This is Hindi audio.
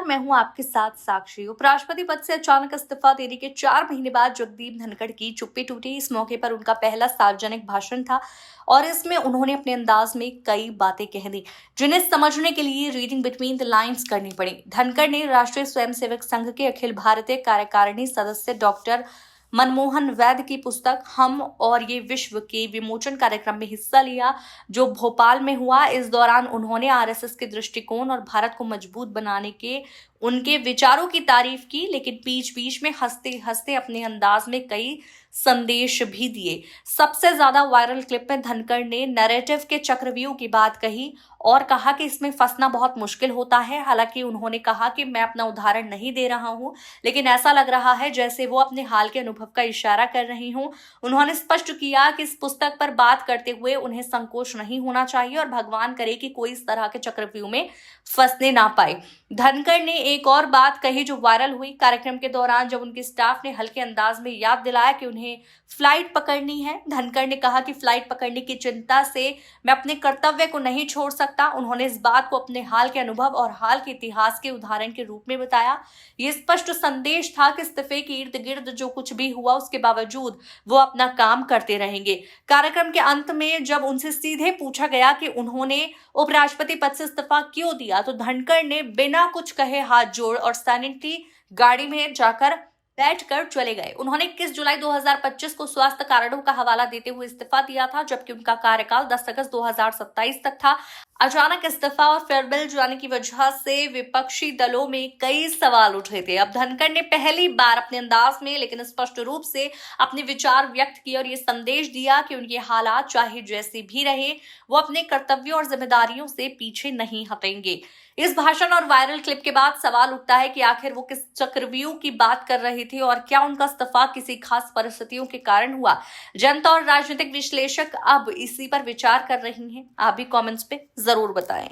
मैं हूं आपके साथ साक्षी। उपराष्ट्रपति पद से अचानक इस्तीफा देने के 4 महीने बाद जगदीप धनखड़ की चुप्पी टूटी। इस मौके पर उनका पहला सार्वजनिक भाषण था और इसमें उन्होंने अपने अंदाज में कई बातें कह दी, जिन्हें समझने के लिए रीडिंग बिटवीन द लाइन्स करनी पड़ी। धनखड़ ने राष्ट्रीय स्वयंसेवक संघ के अखिल भारतीय कार्यकारिणी सदस्य डॉक्टर मनमोहन वैद्य की पुस्तक हम और ये विश्व के विमोचन कार्यक्रम में हिस्सा लिया, जो भोपाल में हुआ। इस दौरान उन्होंने आरएसएस के दृष्टिकोण और भारत को मजबूत बनाने के उनके विचारों की तारीफ की, लेकिन बीच बीच में हंसते हंसते अपने अंदाज में कई संदेश भी दिए। सबसे ज्यादा वायरल क्लिप में धनखड़ ने नैरेटिव के चक्रव्यूह की बात कही और कहा कि इसमें फंसना बहुत मुश्किल होता है। हालांकि उन्होंने कहा कि मैं अपना उदाहरण नहीं दे रहा हूं, लेकिन ऐसा लग रहा है जैसे वो अपने हाल के अनुभव का इशारा कर रही हूं। उन्होंने स्पष्ट किया कि इस पुस्तक पर बात करते हुए उन्हें संकोच नहीं होना चाहिए और भगवान करे कि कोई इस तरह के चक्रव्यूह में फंसने ना पाए। धनखड़ ने एक और बात कही जो वायरल हुई। कार्यक्रम के दौरान जब उनके स्टाफ ने हल्के अंदाज में याद दिलाया कि उन्हें फ्लाइट पकड़नी है, धनखड़ ने कहा कि फ्लाइट पकड़ने की चिंता से मैं अपने कर्तव्य को नहीं छोड़ सकता। उन्होंने इस बात को अपने हाल के अनुभव और हाल के इतिहास के उदाहरण के रूप में बताया। ये स्पष्ट संदेश था कि इस्तीफे के इर्द गिर्द जो कुछ भी हुआ उसके बावजूद वो अपना काम करते रहेंगे। कार्यक्रम के अंत में जब उनसे सीधे पूछा गया कि उन्होंने उपराष्ट्रपति पद से इस्तीफा क्यों दिया, तो धनखड़ ने बिना कुछ कहे हाथ जोड़ और साइलेंटली गाड़ी में जाकर बैठकर चले गए। उन्होंने 21 जुलाई 2025 को स्वास्थ्य कारणों का हवाला देते हुए इस्तीफा दिया था, जबकि उनका कार्यकाल 10 अगस्त 2027 तक था। अचानक इस्तीफा और फेयरवेल जाने की वजह से विपक्षी दलों में कई सवाल उठे थे। अब धनखड़ ने पहली बार अपने अंदाज में लेकिन स्पष्ट रूप से अपने विचार व्यक्त किए और ये संदेश दिया कि उनके हालात चाहे जैसे भी रहे, वो अपने कर्तव्यों और जिम्मेदारियों से पीछे नहीं हटेंगे। इस भाषण और वायरल क्लिप के बाद सवाल उठता है कि आखिर वो किस चक्रव्यूह की बात कर रहे थे और क्या उनका इस्तीफा किसी खास परिस्थितियों के कारण हुआ। जनता और राजनीतिक विश्लेषक अब इसी पर विचार कर रही हैं। आप भी कमेंट्स पे जरूर बताएं।